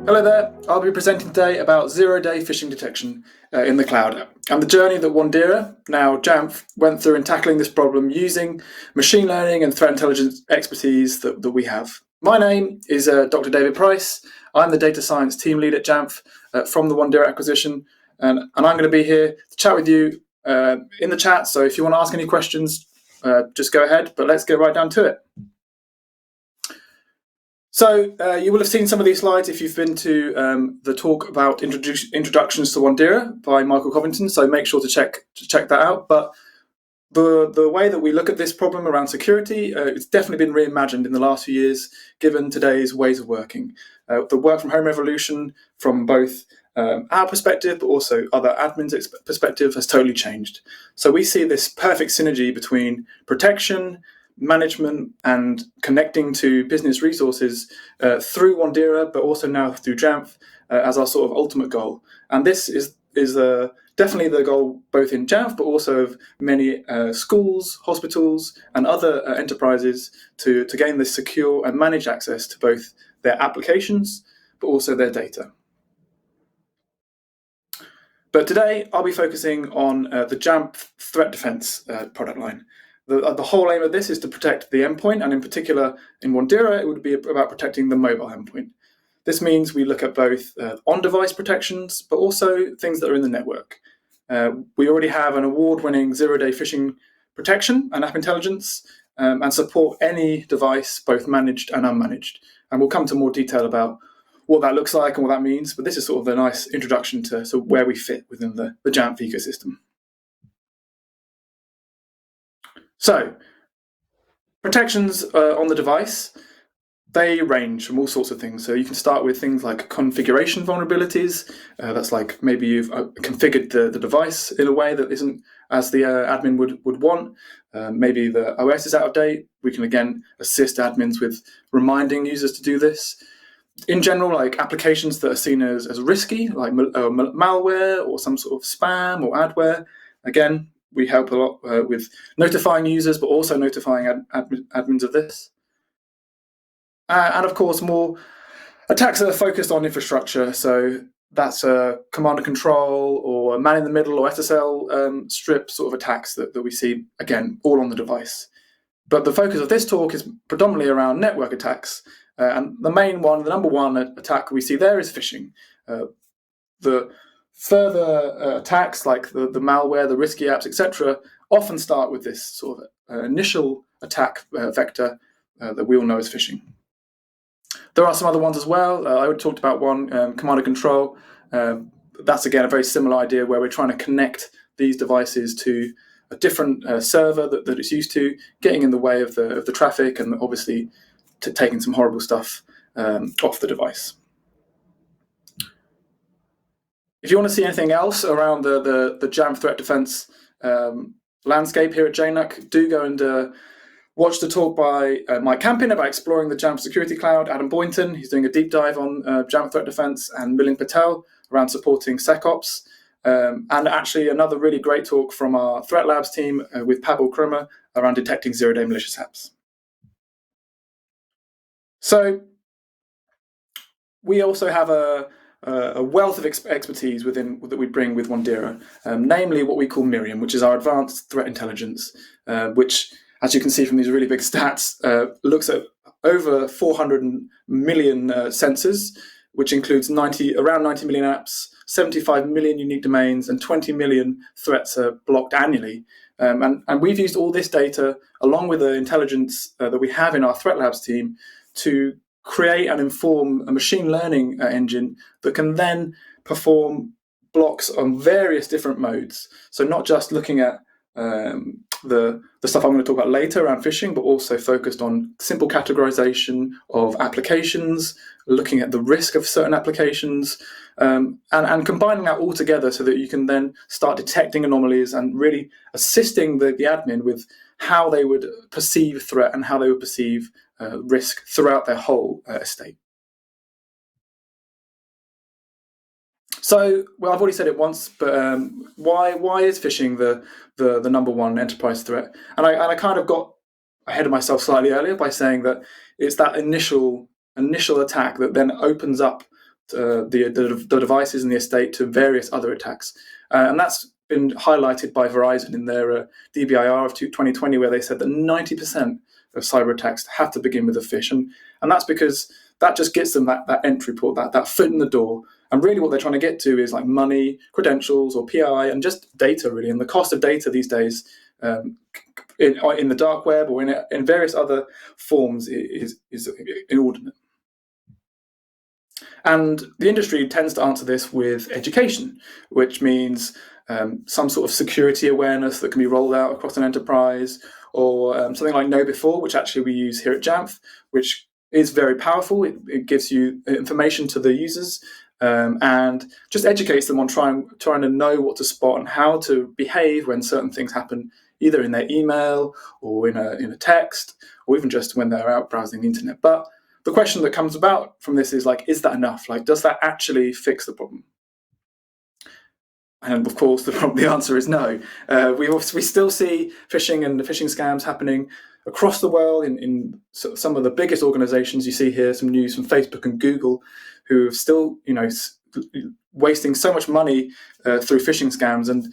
Hello there, I'll be presenting today about zero-day phishing detection in the cloud and the journey that Wandera, now Jamf, went through in tackling this problem using machine learning and threat intelligence expertise that we have. My name is Dr. David Price. I'm the data science team lead at Jamf from the Wandera acquisition, and I'm going to be here to chat with you in the chat, so if you want to ask any questions, just go ahead, but let's get right down to it. So you will have seen some of these slides if you've been to the talk about introductions to Wandera by Michael Covington, so make sure to check that out. But the way that we look at this problem around security, it's definitely been reimagined in the last few years, given today's ways of working. The work from home revolution, from both our perspective, but also other admins' perspective, has totally changed. So we see this perfect synergy between protection, management, and connecting to business resources through Wandera, but also now through Jamf as our sort of ultimate goal. And this is definitely the goal both in Jamf, but also of many schools, hospitals, and other enterprises to gain this secure and managed access to both their applications, but also their data. But today I'll be focusing on the Jamf Threat Defense product line. The whole aim of this is to protect the endpoint, and in particular in Wandera it would be about protecting the mobile endpoint. This means we look at both on-device protections, but also things that are in the network. We already have an award-winning zero-day phishing protection and app intelligence, and support any device, both managed and unmanaged. And we'll come to more detail about what that looks like and what that means, but this is sort of a nice introduction to where we fit within the Jamf ecosystem. So, protections on the device, they range from all sorts of things. So you can start with things like configuration vulnerabilities. That's like maybe you've configured the device in a way that isn't as the admin would want. Maybe the OS is out of date. We can again assist admins with reminding users to do this. In general, like applications that are seen as risky, like malware or some sort of spam or adware, again, we help a lot with notifying users, but also notifying admins of this. And of course, more attacks that are focused on infrastructure. So that's command and control or man in the middle or SSL strip sort of attacks that we see, again, all on the device. But the focus of this talk is predominantly around network attacks. And the main one, the number one attack we see there is phishing. The further attacks like the malware, the risky apps, etc., often start with this sort of initial attack vector that we all know as phishing. There are some other ones as well. I talked about one, command and control. That's again a very similar idea where we're trying to connect these devices to a different server that it's used to, getting in the way of the traffic and obviously taking some horrible stuff off the device. If you want to see anything else around the Jamf threat defense landscape here at JNUC, do go and watch the talk by Mike Campin about exploring the Jamf Security Cloud, Adam Boynton, he's doing a deep dive on Jamf threat defense, and Milind Patel around supporting SecOps. And actually another really great talk from our Threat Labs team with Pavel Krummer around detecting zero-day malicious apps. So we also have a wealth of expertise that we bring with Wandera, namely what we call Miriam, which is our advanced threat intelligence, which, as you can see from these really big stats, looks at over 400 million sensors, which includes around 90 million apps, 75 million unique domains, and 20 million threats are blocked annually. And we've used all this data, along with the intelligence that we have in our Threat Labs team, to create and inform a machine learning engine that can then perform blocks on various different modes. So not just looking at the stuff I'm going to talk about later around phishing, but also focused on simple categorization of applications, looking at the risk of certain applications, and combining that all together so that you can then start detecting anomalies and really assisting the admin with how they would perceive threat and how they would perceive risk throughout their whole estate. So, well, I've already said it once, but why is phishing the number one enterprise threat? And I kind of got ahead of myself slightly earlier by saying that it's that initial attack that then opens up the devices in the estate to various other attacks. And that's been highlighted by Verizon in their DBIR of 2020, where they said that 90% of cyber attacks have to begin with a phish. And that's because that just gets them that entry port, that foot in the door. And really what they're trying to get to is like money, credentials, or PII, and just data, really. And the cost of data these days in the dark web or in various other forms is inordinate. And the industry tends to answer this with education, which means some sort of security awareness that can be rolled out across an enterprise, or something like KnowBe4, which actually we use here at Jamf, which is very powerful. It gives you information to the users and just educates them on trying to know what to spot and how to behave when certain things happen, either in their email or in a text, or even just when they're out browsing the internet. But the question that comes about from this is like, is that enough? Like, does that actually fix the problem? And of course, the answer is no. We still see phishing and phishing scams happening across the world in some of the biggest organizations. You see here some news from Facebook and Google, who are still, wasting so much money through phishing scams. And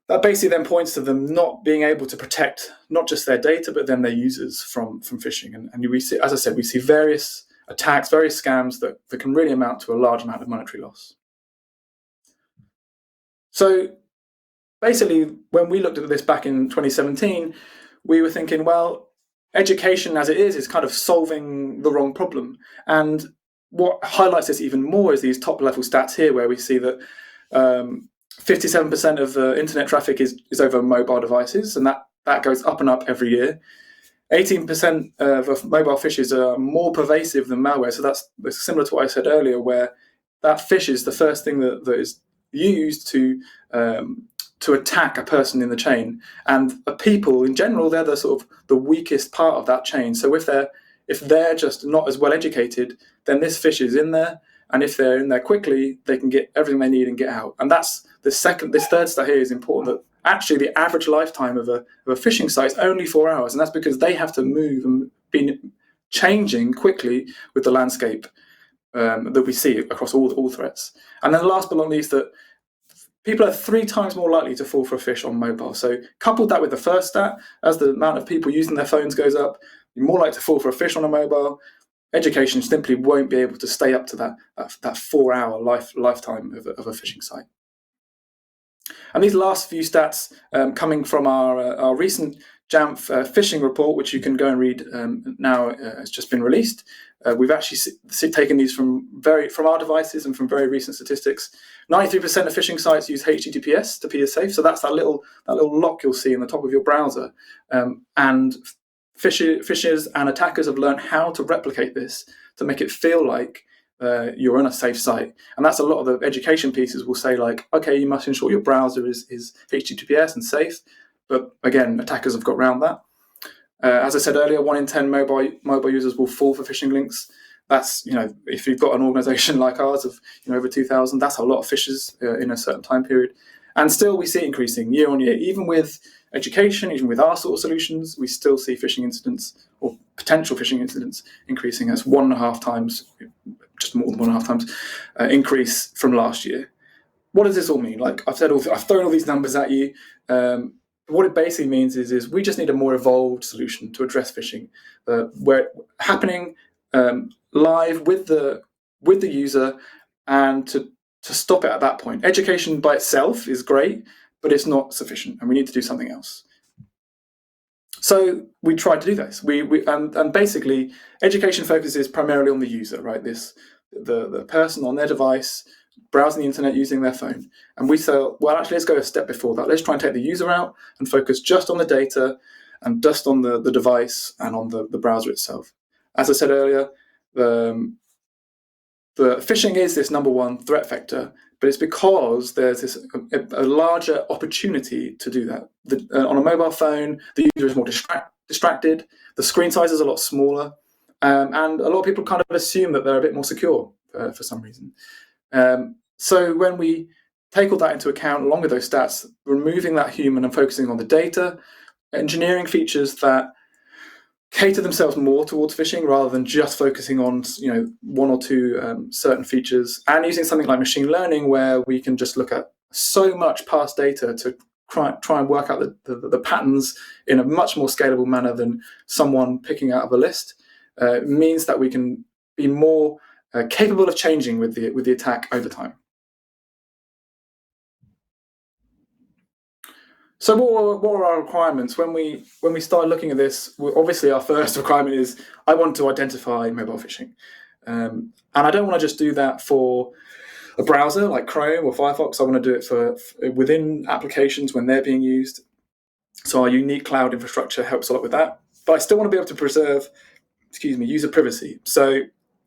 that basically then points to them not being able to protect not just their data, but then their users from phishing. And we see, as I said, we see various attacks, various scams that can really amount to a large amount of monetary loss. So basically, when we looked at this back in 2017, we were thinking, well, education as it is kind of solving the wrong problem. And what highlights this even more is these top level stats here, where we see that 57% of the internet traffic is over mobile devices, and that goes up and up every year. 18% of mobile phishes are more pervasive than malware. So that's similar to what I said earlier, where that phish is the first thing that is used to attack a person in the chain. And people in general, they're the sort of the weakest part of that chain. So if they're just not as well educated, then this phish is in there. And if they're in there quickly, they can get everything they need and get out. And that's this third stat here is important, that actually the average lifetime of a phishing site is only 4 hours. And that's because they have to move and be changing quickly with the landscape that we see across all threats. And then last but not least, that people are 3 times more likely to fall for a phish on mobile. So coupled that with the first stat, as the amount of people using their phones goes up, you're more likely to fall for a phish on a mobile. Education simply won't be able to stay up to that 4-hour lifetime of a phishing site. And these last few stats coming from our recent Jamf phishing report, which you can go and read now, has just been released. We've actually taken these from our devices and from very recent statistics. 93% of phishing sites use HTTPS to be safe. So that's that little lock you'll see in the top of your browser. And phishers and attackers have learned how to replicate this to make it feel like you're on a safe site. And that's a lot of the education pieces will say, like, okay, you must ensure your browser is HTTPS and safe. But again, attackers have got around that. As I said earlier, 1 in 10 mobile users will fall for phishing links. That's, if you've got an organization like ours of over 2,000, that's a lot of phishers in a certain time period. And still we see it increasing year on year. Even with education, even with our sort of solutions, we still see phishing incidents or potential phishing incidents increasing as 1.5 times, just more than 1.5 times increase from last year. What does this all mean? Like I've thrown all these numbers at you. What it basically means is we just need a more evolved solution to address phishing, where it's happening live with the user, and to stop it at that point. Education by itself is great, but it's not sufficient, and we need to do something else. So we tried to do this. And basically, education focuses primarily on the user, right? The person on their device browsing the internet using their phone. And we say, well, actually, let's go a step before that. Let's try and take the user out and focus just on the data and just on the device and on the browser itself. As I said earlier, the phishing is this number one threat vector, but it's because there's a larger opportunity to do that. On a mobile phone, the user is more distracted, the screen size is a lot smaller, and a lot of people kind of assume that they're a bit more secure for some reason. So when we take all that into account, along with those stats, removing that human and focusing on the data, engineering features that cater themselves more towards phishing rather than just focusing on one or two certain features, and using something like machine learning where we can just look at so much past data to try and work out the patterns in a much more scalable manner than someone picking out of a list. Means that we can be more capable of changing with the attack over time. So what are our requirements when we start looking at this? Obviously, our first requirement is I want to identify mobile phishing, and I don't want to just do that for a browser like Chrome or Firefox. I want to do it for within applications when they're being used. So our unique cloud infrastructure helps a lot with that. But I still want to be able to preserve, user privacy. So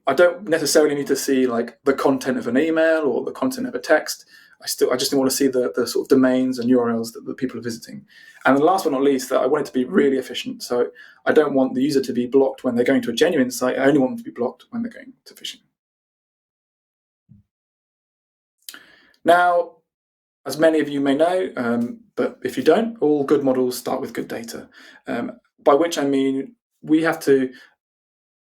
I don't necessarily need to see like the content of an email or the content of a text. I just want to see the sort of domains and URLs that the people are visiting. And the last but not least, that I want it to be really efficient. So I don't want the user to be blocked when they're going to a genuine site. I only want them to be blocked when they're going to phishing. Now, as many of you may know, but if you don't, all good models start with good data. By which I mean we have to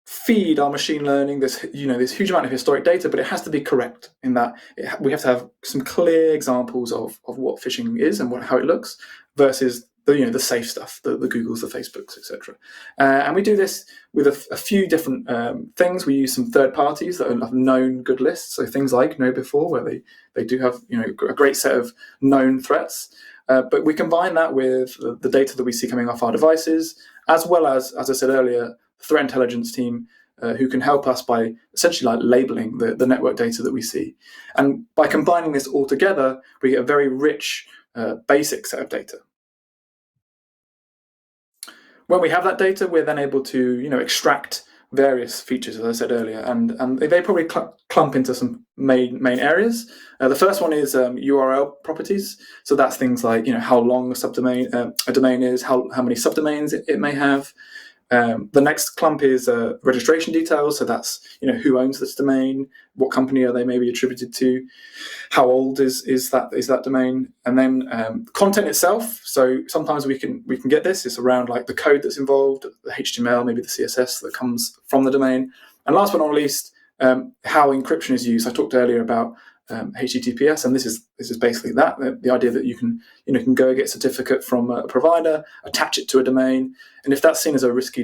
feed our machine learning this huge amount of historic data, but it has to be correct in that we have to have some clear examples of what phishing is and how it looks versus the safe stuff, the Googles, the Facebooks, etc. And we do this with a few different things. We use some third parties that have known good lists, so things like KnowBe4, where they do have a great set of known threats. But we combine that with the data that we see coming off our devices, as well as I said earlier, the threat intelligence team who can help us by essentially like labeling the network data that we see. And by combining this all together, we get a very rich basic set of data. When we have that data, we're then able to extract various features, as I said earlier, and they probably clump into some main areas. The first one is URL properties. So that's things like how long a domain is, how many subdomains it may have. The next clump is registration details. So that's who owns this domain, what company are they maybe attributed to, how old is that domain, and then content itself. So sometimes we can get this. It's around like the code that's involved, the HTML, maybe the CSS that comes from the domain, and last but not least, how encryption is used. I talked earlier about HTTPS, and this is basically that the idea that you can go get a certificate from a provider, attach it to a domain, and if that's seen as a risky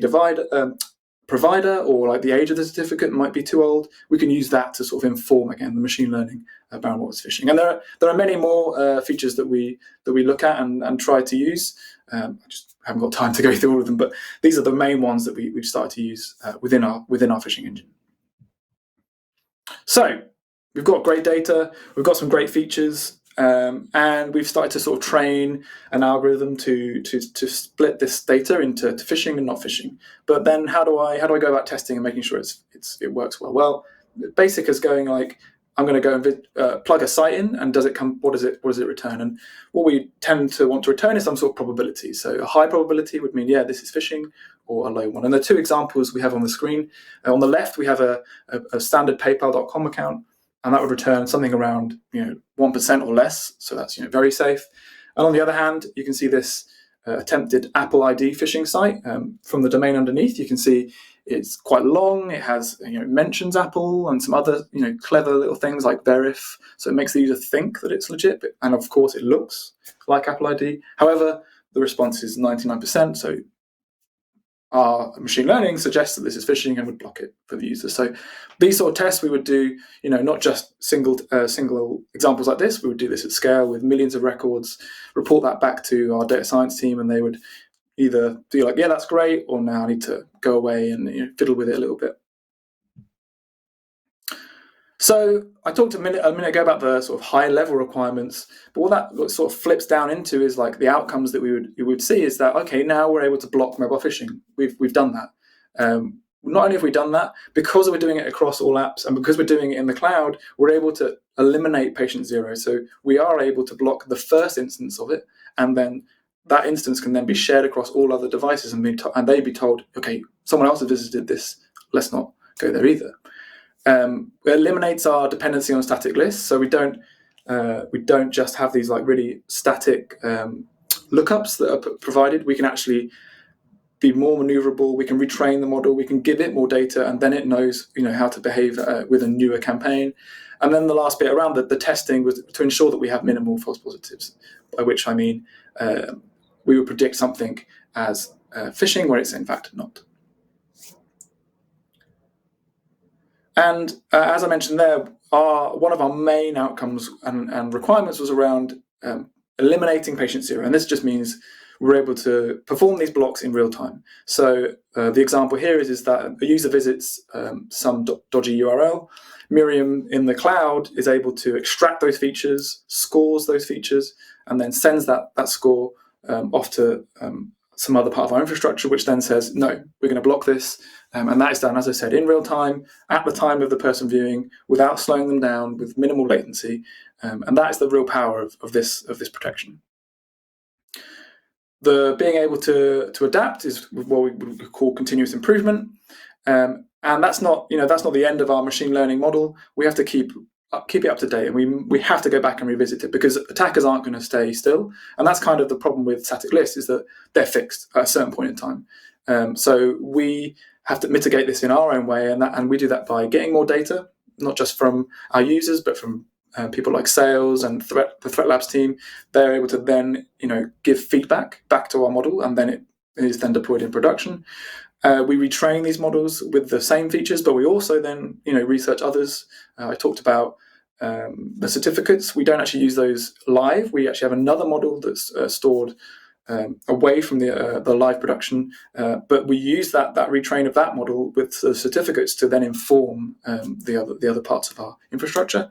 provider or like the age of the certificate might be too old, we can use that to sort of inform again the machine learning about what's phishing. And there are many more features that we look at and try to use. I just haven't got time to go through all of them, but these are the main ones that we've started to use within our phishing engine. So we've got great data, we've got some great features, and we've started to sort of train an algorithm to split this data into phishing and not phishing. But then how do I go about testing and making sure it works well? Well, basic is going like, I'm going to go and plug a site in, and what does it return? And what we tend to want to return is some sort of probability. So a high probability would mean, this is phishing, or a low one. And the two examples we have on the screen. On the left, we have a standard PayPal.com account, and that would return something around 1% or less. So that's very safe. And on the other hand, you can see this attempted Apple ID phishing site. From the domain underneath, you can see it's quite long. It has mentions Apple and some other clever little things like verif. So it makes the user think that it's legit, and of course it looks like Apple ID. However, the response is 99%. So our machine learning suggests that this is phishing and would block it for the user. So these sort of tests we would do, not just single examples like this. We would do this at scale with millions of records, report that back to our data science team, and they would either be like, yeah, that's great, or now I need to go away and fiddle with it a little bit. So I talked a minute ago about the sort of high level requirements, but what that sort of flips down into is like the outcomes that we would see is that, okay, now we're able to block mobile phishing. We've done that. Not only have we done that, because we're doing it across all apps and because we're doing it in the cloud, we're able to eliminate patient zero. So we are able to block the first instance of it, and then that instance can then be shared across all other devices and they'd be told, okay, someone else has visited this, let's not go there either. It eliminates our dependency on static lists, so we don't just have these like really static lookups that are provided. We can actually be more maneuverable. We can retrain the model. We can give it more data, and then it knows, how to behave with a newer campaign. And then the last bit around the testing was to ensure that we have minimal false positives, by which I mean we would predict something as phishing where it's in fact not. And as I mentioned there, one of our main outcomes and requirements was around eliminating patient zero. And this just means we're able to perform these blocks in real time. So the example here is that a user visits some dodgy URL. Miriam in the cloud is able to extract those features, scores those features, and then sends that score off to some other part of our infrastructure, which then says, no, we're going to block this. And that is done, as I said, in real time, at the time of the person viewing, without slowing them down, with minimal latency. And that is the real power of this protection. The being able to adapt is what we would call continuous improvement. And that's not the end of our machine learning model. We have to keep it up to date, and we have to go back and revisit it, because attackers aren't going to stay still. And that's kind of the problem with static lists, is that they're fixed at a certain point in time. So we have to mitigate this in our own way, and we do that by getting more data, not just from our users, but from people like sales and the Threat Labs team. They're able to then give feedback back to our model, and then it is then deployed in production. We retrain these models with the same features, but we also then research others. I talked about the certificates. We don't actually use those live. We actually have another model that's stored away from the live production, but we use that retrain of that model with the certificates to then inform the other parts of our infrastructure.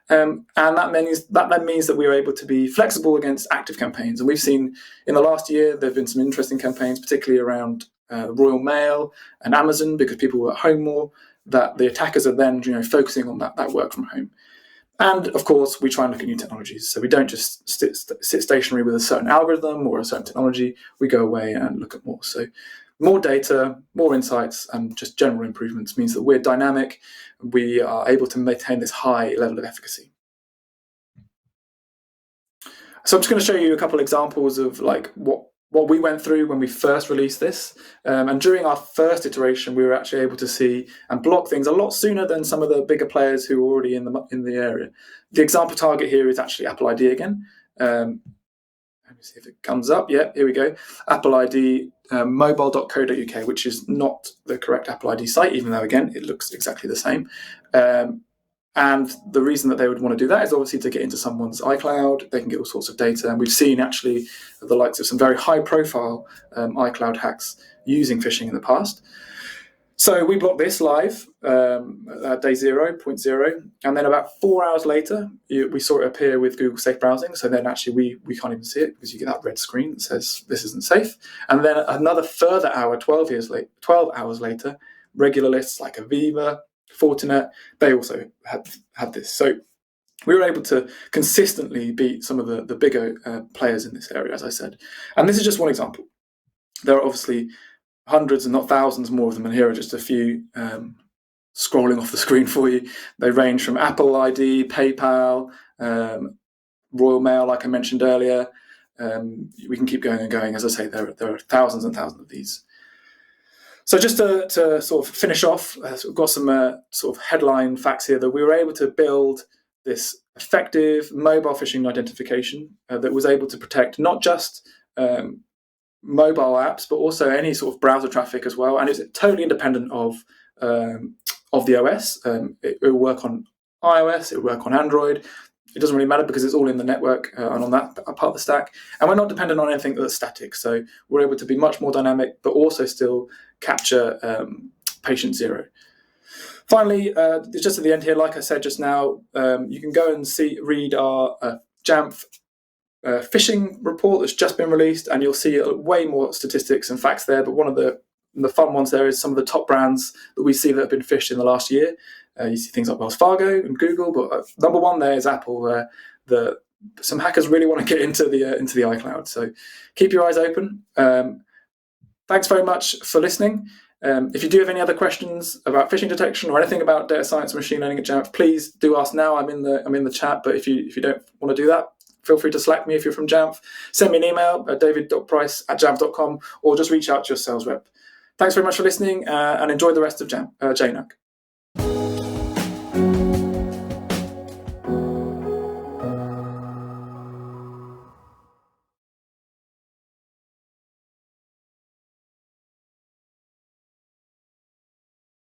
And that means that we are able to be flexible against active campaigns. And we've seen in the last year there have been some interesting campaigns, particularly around Royal Mail and Amazon, because people were at home more, that the attackers are then focusing on that work from home. And of course, we try and look at new technologies. So we don't just sit stationary with a certain algorithm or a certain technology. We go away and look at more. So more data, more insights, and just general improvements means that we're dynamic. We are able to maintain this high level of efficacy. So I'm just going to show you a couple of examples of what we went through when we first released this. And during our first iteration, we were actually able to see and block things a lot sooner than some of the bigger players who were already in the area. The example target here is actually Apple ID again. Let me see if it comes up. Yeah, here we go. Apple ID mobile.co.uk, which is not the correct Apple ID site, even though, again, it looks exactly the same. And the reason that they would want to do that is obviously to get into someone's iCloud. They can get all sorts of data. And we've seen actually the likes of some very high-profile iCloud hacks using phishing in the past. So we blocked this live at day 0.0. And then about 4 hours later, we saw it appear with Google Safe Browsing. So then actually we can't even see it, because you get that red screen that says this isn't safe. And then another further hour, 12 hours later, regular lists like Aviva, Fortinet, they also had this. So we were able to consistently beat some of the bigger players in this area, as I said. And this is just one example. There are obviously hundreds and not thousands more of them, and here are just a few scrolling off the screen for you. They range from Apple ID, PayPal, Royal Mail, like I mentioned earlier. We can keep going and going. As I say, there are thousands and thousands of these. So just to sort of finish off, we've got some sort of headline facts here, that we were able to build this effective mobile phishing identification that was able to protect not just mobile apps, but also any sort of browser traffic as well. And it's totally independent of the OS. It will work on iOS, it will work on Android. It doesn't really matter, because it's all in the network and on that part of the stack. And we're not dependent on anything that's static. So we're able to be much more dynamic, but also still capture patient zero. Finally, just at the end here, like I said just now, you can go and read our Jamf phishing report that's just been released, and you'll see way more statistics and facts there. But one of the fun ones there is some of the top brands that we see that have been phished in the last year. You see things like Wells Fargo and Google, but number one there is Apple, where some hackers really want to get into the iCloud. So keep your eyes open. Thanks very much for listening. If you do have any other questions about phishing detection or anything about data science and machine learning at Jamf, please do ask now. I'm in the chat. But if you don't want to do that, feel free to Slack me if you're from Jamf. Send me an email at david.price@jamf.com, or just reach out to your sales rep. Thanks very much for listening, and enjoy the rest of JNUC.